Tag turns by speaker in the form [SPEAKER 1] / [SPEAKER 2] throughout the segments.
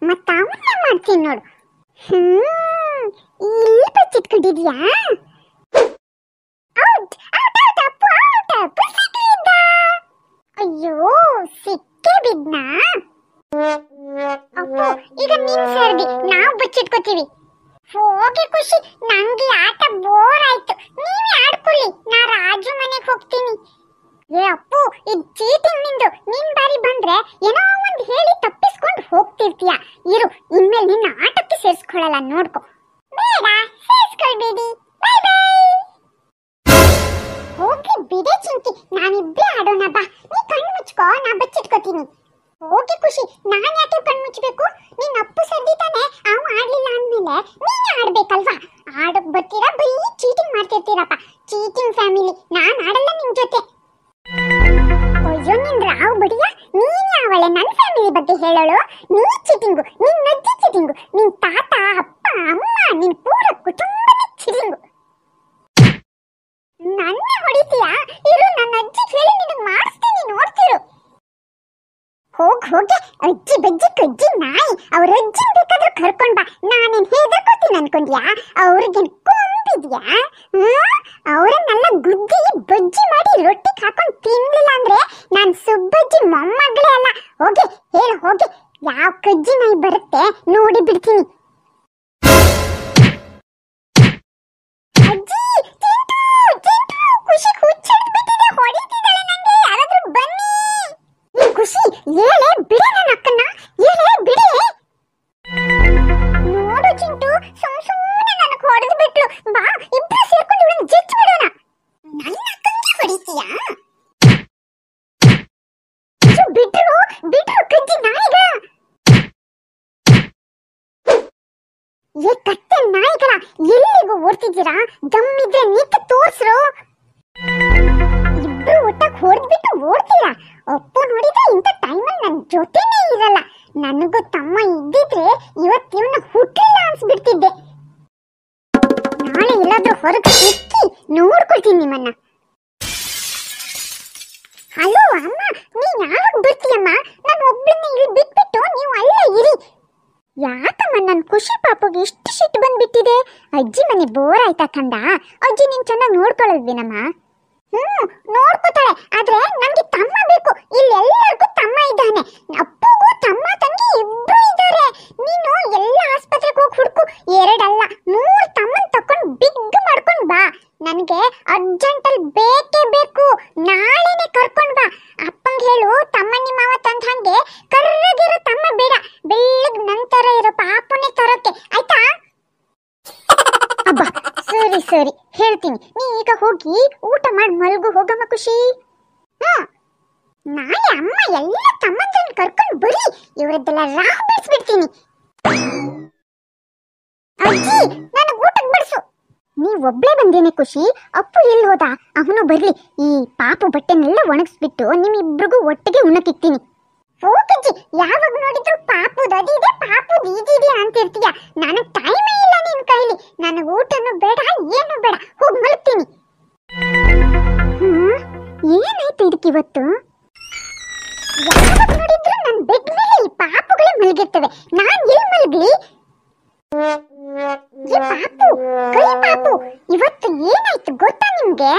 [SPEAKER 1] ಮತ್ತ ಅವನ್ನ ಮಾಡ್ತೀನಿ ನೋಡು. ಇಲ್ಲಿ ಬಚ್ಚಿಟ್ಕೊಂಡಿದ್ಯಾ? Out out out Appu out. Appu ಸಿಕ್ಕಿದ್ದ. ಅಯ್ಯೋ ಸಿಕ್ಕೇ ಬಿದ್ನಾ? ಅಪ್ಪು ಈಗ ನಿನ್ ಸರ್ದಿ, ನಾವು ಬಚ್ಚಿಟ್ಕೋತೀವಿ. ಹೋಗಿ ಖುಷಿ, ನಂಗೆ ಆಟ ಬೋರ್ ಆಯ್ತು, ನೀವೇ ಆಡ್ಕೊಳ್ಳಿ, ನಾ ರಾಜು ಮನೆಗೆ ಹೋಗ್ತೀನಿ. ಏ ಅಪ್ಪು, ಇದು ಚೀಟಿಂಗ್ ನಿಂದು. ನಿನ್ ಬಾರಿ ಬಂದ್ರೆ ಏನೋ ಒಂದ್ ಹೇಳಿ ತಪ್ಪಿಸ್ಕೊಂಡು ಹೋಗ್ತಿರ್ತೀಯ. ಇರು, ಇನ್ಮೇಲೆ ನಿನ್ನ ಆಟಕ್ಕೆ ಸೇರಿಸ್ಕೊಳ್ಳಲ್ಲ, ನೋಡ್ಕೊ. ಬೇಡ, ಸೇರಿಸ್ಕೊಳ್ಬೇಡಿ. Bye bye. ಹೋಗಿ ಬಿಡೆ ಚಿಂಕಿ, ನಾವಿಬ್ಬರೇ ಆಡೋಣ ಬಾ. ನೀ ಕಣ್ಣು ಮುಚ್ಕೋ, ನಾ ಬಚ್ಚಿಟ್ಕೋತೀನಿ. ಹೋಗಿ ಖುಷಿ, ನಾನ್ ಯಾಕೆ ಕಣ್ಣು ಮುಚ್ಚಬೇಕು? ನಿನ್ನ ಅಪ್ಪು ಸರ್ದಿ ತಾನೆ, ಅವ ಆಡ್ಲಿಲ್ಲ ಅಂದ್ಮೇಲೆ ನೀನೇ ಆಡ್ಬೇಕಲ್ವಾ? ಆಡಕ್ ಬರ್ತೀರಾ, ಬರೀ ಚೀಟಿಂಗ್ ಮಾಡ್ತಿರ್ತೀರಪ್ಪ. Cheating family. ನಾನ್ ಆಡಲ್ಲ ನಿಮ್ ಜೊತೆ. ಅಯ್ಯೋ ನಿನ್ ರಾವ್ ಬಡಿಯ, ನೀನ್ ಯಾವಳೆ ನನ್ ಫ್ಯಾಮಿಲಿ ಬಗ್ಗೆ ಹೇಳೋಳು? ನೀ ಚೀಟಿಂಗು, ನಿನ್ ಅಜ್ಜಿ ಚೀಟಿಂಗು, ನಿನ್ ತಾತ ಅಪ್ಪ ಅಮ್ಮ, ನಿನ್ ಪೂರ ಕುಟುಂಬದ ಚೀಟಿಂಗು. ನನ್ನ ಹೊಡಿತೀಯಾ? ಇರು, ನನ್ನ ಅಜ್ಜಿ ಹೇಳಿ ನಿನಗೆ ಮಾಡಿಸ್ತೀನಿ, ನೋಡ್ತಿರು. ಹೋಗಿ ಅಜ್ಜಿ ಬಜ್ಜಿ ಕಜ್ಜಿ ನಾಯಿ, ಅವ್ರ ಅಜ್ಜಿ ಬೇಕಾದ್ರೂ ಕರ್ಕೊಂಡ್ ಬಾ. ನಾನೇನ್ ಹೆದರ್ಕೋತೀನಿ ಅನ್ಕೊಂಡ್ಯಾ? ಅವ್ರಿಗೇನ್ ಕೊಂಬಿದ್ಯಾ? ಅವರನ್ನೆಲ್ಲ ಗುದ್ದಿ ಬಜ್ಜಿ ಮಾಡಿ ರೊಟ್ಟಿಗೆ ಹಾಕೊಂಡು ತಿನ್ಲಿಲ್ಲ ಅಂದ್ರೆ ನಾನ್ ಸುಬ್ಬಜ್ಜಿ ಮೊಮ್ಮಗಳೇ ಅಲ್ಲ. ಹೋಗಿ ಹೇಳು, ಹೋಗಿ ಯಾವ ಕಜ್ಜಿ ನಾಯಿ ಬರುತ್ತೆ ನೋಡಿ ಬಿಡ್ತೀನಿ. ಅಜ್ಜಿ, ಚಿಂಟು ಚಿಂಟು, ಖುಷಿ ಹುಚ್ಚಿಡ್ಬಿಟ್ಟಿದೆ, ಹೊಡಿತಿದ್ದಾಳೆ ನಂಗೆ, ಯಾರಾದ್ರೂ ಬನ್ನಿ. ಖುಷಿ ಏಳೆ ಬಿಡಿ, ನನ್ನ ಅಕ್ಕನ್ನ ಏಳೆ ಬಿಡಿ. ನೋಡು ಚಿಂಟು, ಸುಮ್ಮನೆ ನನಗೆ ಹೊಡೆದು ಬಿಟ್ಲು. ಬಾ, ಇಬ್ರು ಸೇರ್ಕೊಂಡು ಇವಳನ್ನ ಜಜ್ಜಿ ಬಿಡೋಣ. ನನ್ನ ಅಕ್ಕಂಗೆ ಹೊಡಿತೀಯಾ? ಬಿಟ್ರು ಬಿಟ್ರು ಕಜ್ಜಿ ನಾಯಿಗಳ. ಏ ಕತ್ತೆ ನಾಯಿಗಳ, ಎಲ್ಲಿಗೂ ಓಡ್ತಿದ್ದೀರಾ? ದಮ್ಮಿದ್ರೆ ನಿಂತು ತೋರ್ಸ್ರು. ಇಬ್ರು ಒಟ್ಟಾಗಿ ಹೊಡೆದ್ಬಿಟ್ಟು ಓಡ್ತೀರಾ? ಅಪ್ಪು ನೋಡಿದ್ರೆ ಇಂಥ ಟೈಮಲ್ಲಿ ನನ್ನ ಜೊತೆನೇ ಇರಲ್ಲ. ನನಗೂ ತಮ್ಮ ಇದ್ದಿದ್ರೆ ಇವತ್ತು ಇವನ್ನ ಹುಟ್ಟಿಲ್ಲ ಅನ್ಸ್ಬಿಡ್ತಿದ್ದೆ. ನಾಳೆ ಎಲ್ಲಾದ್ರೂ ಹೊರಗೆ ಸಿಕ್ಕಿ ನೋಡ್ಕೊಳ್ತೀನಿ ನಿಮ್ಮನ್ನ. ಹಲೋ ಅಮ್ಮ, ನೀ ಯಾವಾಗ ಬರ್ತೀಯಮ್ಮ? ನಾನು ಒಬ್ಬಳನ್ನ ಇಲ್ಲಿ ಬಿಟ್ಬಿಟ್ಟು ನೀವು ಅಲ್ಲೇ ಇರಿ. ಯಾಕಮ್ಮ ನನ್ನ ಖುಷಿ ಪಾಪಗೆ ಇಷ್ಟು ಸಿಟ್ಟು ಬಂದ್ಬಿಟ್ಟಿದೆ? ಅಜ್ಜಿ ಮನೆ ಬೋರ್ ಆಯ್ತಾ ಕಂದ? ಅಜ್ಜಿ ನೀನ್ ಚೆನ್ನಾಗಿ ನೋಡ್ಕೊಳ್ಳಲ್ವೇನಮ್ಮ? ನೋಡ್ಕೋತಾಳೆ, ಆದ್ರೆ ನಮ್ಗೆ ತಮ್ಮ ಬೇಕು. ಇಲ್ಲೆಲ್ಲರಿಗೂ ತಮ್ಮ ಇದ್ದಾನೆ. ಅಪ್ಪಗೂ ತಮ್ಮ ತಂಗಿ ಇಬ್ರು ಇದ್ದಾರೆ. ನೀನು ಎಲ್ಲ ಆಸ್ಪತ್ರೆಗೆ ಹೋಗಿ ಹುಡುಕು. 2 ಅಲ್ಲ 3 ತಮ್ಮನ್ ತಕೊಂಡು ಬಿಗ್ ಮಾಡ್ಕೊಂಡ್ ಬಾ. ನನಗೆ ಅರ್ಜೆಂಟಲ್ಲಿ ಬೇಕೇ ಬೇಕು. ನಾಳೆನೆ ಕರ್ಕೊಂಡ್ ಬಾ. ಅಪ್ಪಂಗೆ ಹೇಳು, ತಮ್ಮನಿ ಮಾವ ತಂದ ಹಂಗೆ ಕರ್ರಗಿರೋ ತಮ್ಮ ಬೇಡ, ಬೆಳ್ಳಗ್ ನಂತರ ಇರೋ ಪಾಪನೇ ತರೋಕೆ, ಆಯ್ತಾ? ಅಬ್ಬಾ, ಸರಿ ಹೇಳ್ತೀನಿ. ನೀ ಈಗ ಹೋಗಿ ಊಟ ಮಾಡಿ ಮಲ್ಗು, ಹೋಗಮ್ಮ ಖುಷಿ. ನಾಳೆ ಅಮ್ಮ ಎಲ್ಲ ತಮ್ಮಂದ್ರನ್ನ ಕರ್ಕೊಂಡು ಬರೀ, ಇವರದ್ದೆಲ್ಲ ರಾಹ ಬಿಡಿಸ್ಬಿಡ್ತೀನಿ. ಅಜ್ಜಿ, ನನಗೆ ಊಟಕ್ಕೆ ಬಡಿಸು. ನೀವ್ ಒಬ್ಳೇ ಬಂದೇನೆ ಖುಷಿ? ಅಪ್ಪು ಎಲ್ಲಿ ಹೋದ? ಅವನು ಬರ್ಲಿ. ಈ ಪಾಪು ಬಟ್ಟೆನೆಲ್ಲ ಒಣಗಿಸ್ಬಿಟ್ಟು ನಿಮ್ಮಿಬ್ರಿಗೂ ಒಟ್ಟಿಗೆ ಉಣ್ಣಕ್ಕಿಕ್ತೀನಿ. ಹೋಗಜ್ಜಿ, ಯಾವಾಗ ನೋಡಿದ್ರು ಪಾಪುದು ಅದಿದೆ ಪಾಪುದು ಇದಿದೆ ಅಂತಿರ್ತೀಯ. ನನಗೆ ಟೈಮೇ ಇಲ್ಲ ನಿನ್ ಕೈಲಿ. ನನಗೆ ಊಟನೂ ಬೇಡ, ಏನು ಬೇಡ, ಹೋಗಿ ಮಲಗ್ತೀನಿ. ಏನಾಯ್ತು ಇದಕ್ಕಿವತ್ತು? ಯಾವಾಗ ನೋಡಿದ್ರು ನನ್ನ ಬೆಡ್ ಮೇಲೆ ಈ ಪಾಪುಗಳೇ ಮಲಗಿರ್ತವೆ. ನಾನ್ ಎಲ್ಲಿ ಮಲಗ್ಲಿ? ಪಾಪು, ಕೈ ಪಾಪು, ಇವತ್ತು ಏನಾಯ್ತು ಗೊತ್ತಾ ನಿಮ್ಗೆ?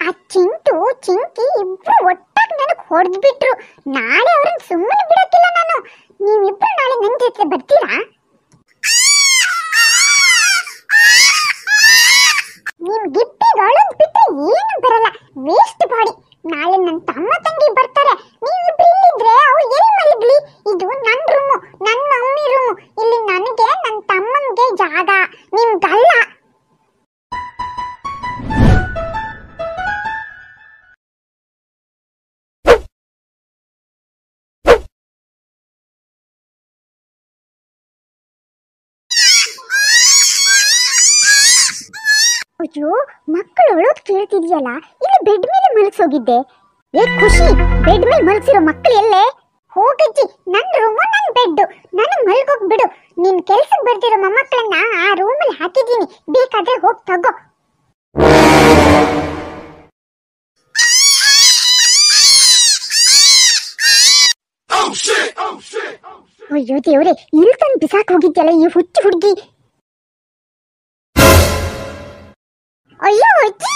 [SPEAKER 1] ಆ ಚಿಂಟು ಚಿಂಕಿ ಇಬ್ರು ಒಟ್ಟಾಗಿ ನನಗೆ ಹೊಡೆದ್ಬಿಟ್ರು. ನಾಳೆ ಅವ್ರನ್ನ ಸುಮ್ಮನೆ ಬಿಡಕ್ಕಿಲ್ಲ ನಾನು. ನೀವಿಬ್ರು ನಾಳೆ ನನ್ನ ಜೊತೆ ಬರ್ತೀರಾ? ನಿಮ್ ಗಿಪ್ಪಿಗೆ ಅಳೋದ್ ಬಿಟ್ರೆ ಏನು ಬರಲ್ಲ, ವೇಸ್ಟ್ ಬಾಡಿ. ನಾಳೆ ನನ್ನ ತಮ್ಮ ತಂಗಿ ಬರ್ತಾರೆ. ನೀವಿಬ್ರು ಇಲ್ಲಿದ್ರೆ ಅವ್ರು ಎಲ್ಲಿ ಮಲಗ್ಲಿ? ಇದು ನನ್ನ ರೂಮು, ನನ್ನ ಮಮ್ಮಿ ರೂಮು. ಇಲ್ಲಿ ನನಗೆ ನನ್ನ ತಮ್ಮಂಗೆ ಜಾಗ, ನಿಮ್ಗಲ್ಲ. ಅಯ್ಯೋ, ಮಕ್ಕಳು ಅಳೋದ್ ಕೇಳ್ತಿದ್ಯಲ್ಲ, ಇಲ್ಲಿ ಬೆಡ್ ಮೇಲೆ ಮಲಗಿಸೋಗಿದ್ದೆ. ಏ ಖುಷಿ, ಬೆಡ್ ಮೇಲೆ ಮಲಗಿಸಿರೋ ಮಕ್ಕಳು ಎಲ್ಲೇ? ಹೋಗಜ್ಜಿ, ನನ್ನ ರೂಮು, ನನ್ನ ಬೆಡ್, ನನಗೆ ಮಲ್ಗೋಗ್ ಬಿಡು. ನಿನ್ ಕೆಲ್ಸಕ್ಕೆ ಬರ್ತಿರೋ ಮೊಮ್ಮಕ್ಕಳನ್ನ ಆ ರೂಮಲ್ಲಿ ಹಾಕಿದ್ದೀನಿ, ಬೇಕಾದ್ರೆ ಹೋಗಿ ತಗೋ.
[SPEAKER 2] Oh shit! Oh shit! Oh shit!
[SPEAKER 1] ಅಯ್ಯೋ ದೇವ್ರೆ, ಇಲ್ಲಿ ತಂದು ಬಿಸಾಕ್ ಹೋಗಿದ್ಯಲ್ಲ ಈ ಹುಚ್ಚು ಹುಡುಗಿ. ಅಯ್ಯೋ ಅಜ್ಜಿ,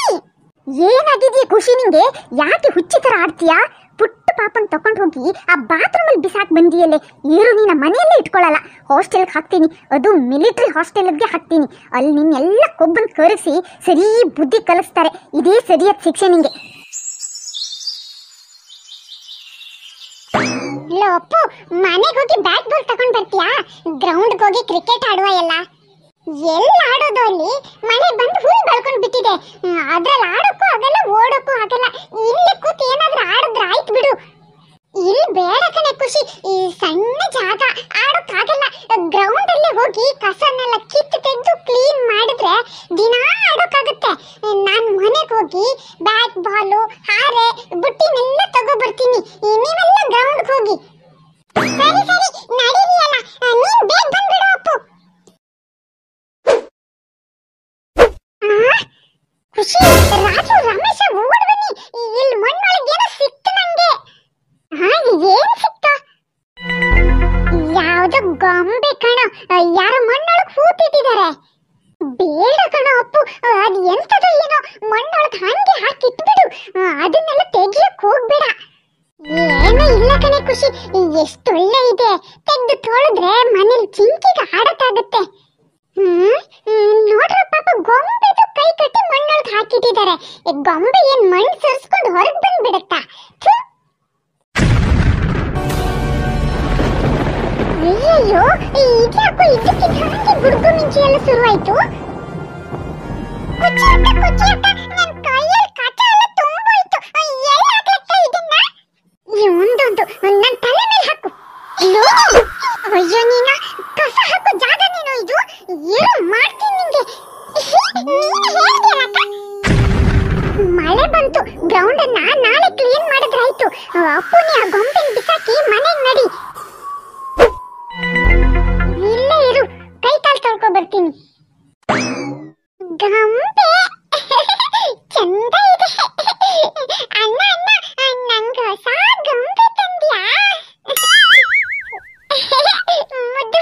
[SPEAKER 1] ಏನಾಗಿದೆಯಾ ಖುಷಿ ನಿಂಗೆ? ಯಾಕೆ ಹುಚ್ಚಿ ತರ ಆಡ್ತೀಯಾ? ಪುಟ್ಟ ಪಾಪನ್ ತಕೊಂಡ್ ಹೋಗಿ ಆ ಬಾತ್ರೂಮ್ ಅಲ್ಲಿ ಬಿಸಾಕ್ ಬಂದಿಯಲ್ಲೇ. ಏರು ನೀನ ಮನೆಯಲ್ಲೇ ಇಟ್ಕೊಳ್ಳಲ್ಲ, ಹಾಸ್ಟೆಲ್ಗೆ ಹಾಕ್ತೀನಿ, ಅದು ಮಿಲಿಟರಿ ಹಾಸ್ಟೆಲ್ಗೆ ಹಾಕ್ತೀನಿ. ಅಲ್ಲಿ ನಿನ್ನೆಲ್ಲ ಕೊಬ್ಬನ್ ಕರಗಿಸಿ ಸರಿ ಬುದ್ಧಿ ಕಲಿಸ್ತಾರೆ. ಇದೇ ಸರಿಯಾದ ಶಿಕ್ಷೆ ನಿಂಗೆ. ಇಲ್ಲ ಅಪ್ಪು, ಮನೆಗೆ ಹೋಗಿ ಬ್ಯಾಟ್ ಬಾಲ್ ತಗೊಂಡ್ ಬರ್ತೀಯಾ? ಗ್ರೌಂಡ್ಗೆ ಹೋಗಿ ಕ್ರಿಕೆಟ್ ಆಡುವ ಎಲ್ಲ ಆಡೋದು ಅಲ್ಲಿ. ಮನೆ ಬಂದು ಹುಲ್ ಬೆಳ್ಕೊಂಡ್ ಬಿಟ್ಟಿದೆ, ಅದ್ರಲ್ಲಿ ಆಡೋಕ್ಕೂ ಆಗಲ್ಲ, ಓಡೋಕ್ಕೂ ಆಗಲ್ಲ. ಇಲ್ಲೇ ಕೂತ್ ಏನಾದ್ರೂ ಆಡಿದ್ರೆ ಆಯ್ತು ಬಿಡು. ಇಲ್ಲಿ ಬೇಡ ಕಣೆ ಖುಷಿ, ಈ ಸಣ್ಣ ಜಾಗ ಆಡೋಕ್ಕಾಗಲ್ಲ. ಗ್ರೌಂಡ್ ಅಲ್ಲಿ ಹೋಗಿ ಕಸನ್ನೆಲ್ಲ ಕಿತ್ತು ತೆಗೆದು ಕ್ಲೀನ್ ಮಾಡಿದ್ರೆ ದಿನಾ ಆಡೋಕ್ಕಾಗುತ್ತೆ. ನಾನು ಮನೆಗೆ ಹೋಗಿ ಬ್ಯಾಟ್ ಬಾಲು ಹಾರೆ ಬುಟ್ಟಿನೆಲ್ಲ ತಗೋ ಬರ್ತೀನಿ, ನೀವೆಲ್ಲ ಗ್ರೌಂಡ್ಗೆ ಹೋಗಿ. ಸರಿ ಸರಿ ನಡೀರಿಯಲ್ಲ, ನೀನ್ ಬೇಗ ಬಂದ್ಬಿಡು ಅಪ್ಪು. ಖುಷಿ, ರಾಜು ರಮೇಶ ಓಡ್ ಬನ್ನಿ, ಇಲ್ಲಿ ಮಣ್ಣೊಳಗೆ ಏನೋ ಸಿಕ್ತು ನಂಗೆ. ಏನ್ ಸಿಕ್ತು? ಯಾವ್ದೋ ಗೊಂಬೆ ಕಣ, ಯಾರ ಮಣ್ಣೊಳಗೆ ಹೂತಿಟ್ಟಿದ್ದಾರೆ. ಬೇಡ ಕಣ ಅಪ್ಪು, ಅದು ಎಂತದೋ ಏನೋ ಮಣ್ಣೊಳಗೆ ಹಂಗೆ ಹಾಕಿಟ್ಬಿಡು, ಅದನ್ನೆಲ್ಲ ತೆಗಿಯಕ್ ಹೋಗ್ಬೇಡ. ಏನೂ ಇಲ್ಲ ಕಣೆ ಖುಷಿ, ಎಷ್ಟು ಒಳ್ಳೆ ಇದೆ. ತೆಗೆದು ತೊಳೆದ್ರೆ ಮನೇಲಿ ಚಿಂಕಿಗೆ ಆಡಕ್ಕಾಗುತ್ತೆ. ನೋಡ್ರ ಪಾಪ, ಗೊಂಬೆದು ಕೈ ಕಟ್ಟಿ ಮಣ್ಣೊಳಗೆ ಹಾಕಿಟ್ಟಿದ್ದಾರೆ. ಗೊಂಬೆ ಏನ್ ಮಣ್ಣು ಸರಿಸ್ಕೊಂಡು ಹೊರಗೆ ಬಂದ್ಬಿಡತ್ತಾ? ಅಯ್ಯಯ್ಯೋ, ಇದ್ಯಾಕೋ ಇದಕ್ಕಿಂತ ಹಂಗೆ ಗುಡುಗು ಮಿಂಚು ಎಲ್ಲ ಶುರುವಾಯ್ತು. ಕುಚ್ಚಿ ಅಕ್ಕ, ನನ್ ಕೈಯಲ್ಲಿ ಕಚ ಎಲ್ಲ ತುಂಬೋಯ್ತು. ಎಲ್ಲ ಹಾಕ್ಲಕ್ಕ ಇದನ್ನ ಒಂದೊಂದು ನನ್ನ ತಲೆ ಮೇಲೆ ಹಾಕು. ಅಯ್ಯೋ ನೀನ ಕಸ ಹಾಕೋ ಜಾಗ ನೀನು ಇದು. ಏನು ಮಾಡ್ತೀನಿ ನಿಂಗೆ? ಮಳೆ ಬಂತು, ಗ್ರೌಂಡ್ ಅನ್ನ ನಾಳೆ ಕ್ಲೀನ್ ಮಾಡಿದ್ರಾಯ್ತು. ಅಪ್ಪುನಿ ಆ ಗೊಂಬೆನ ಬಿಸಾಕಿ ಮನೆಗೆ ನಡಿ. ಇಲ್ಲೇ ಇರು, ಕೈ ಕಾಲು ತೊಳ್ಕೊ ಬರ್ತೀನಿ. ಗೊಂಬೆ ಚಂದ ಇದೆ. ಅಣ್ಣ ನಂಗೆ ಹೊಸ ಗೊಂಬೆ ತಂದ್ಯಾ? ಮುದ್ದು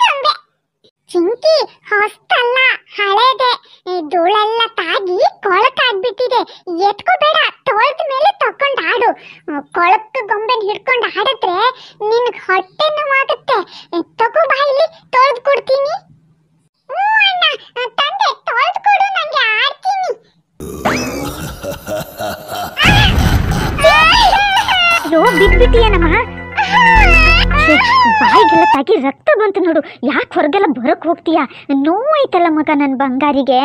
[SPEAKER 1] ಗೊಂಬೆ. ಚಿಂಕಿ, ಹೊಸ್ತಲ್ಲ, ಹಳೇದೆ. ಧೂಳೆಲ್ಲ ತಾಗಿ ಕೊಳಕಾಗ್ಬಿಟ್ಟಿದೆ. ಎತ್ಕೋಬೇಡ, ತೊಳೆದ ಮೇಲೆ ತಕೊಂಡ್ ಆಡು. ಕೊಳಕ ಗೊಂಬೆನ ಹಿಡ್ಕೊಂಡು ಆಡಿದ್ರೆ ನಿನ್ಗೆ ಹೊಟ್ಟೆ ನೋವಾಗುತ್ತೆ. ತಗೋ ಬಾ, ಇಲ್ಲಿ ತೊಳೆದು ಕೊಡ್ತೀನಿ. ಅಣ್ಣ, ತಂದೆ ತೊಳೆದು ಕೊಡು, ನಂಗೆ ಆಡ್ತೀನಿ. ಬಿಟ್ಬಿಟ್ಟಿಯೇನಮ್ಮ? ಬಾಯಿಗೆಲ್ಲ ತಾಗಿ ರಕ್ತ ಬಂತು ನೋಡು. ಯಾಕೆ ಹೊರಗೆಲ್ಲ ಬರಕ್ ಹೋಗ್ತೀಯಾ? ನೋವಾಯ್ತಲ್ಲ ಮಗ, ನನ್ ಬಂಗಾರಿಗೆ.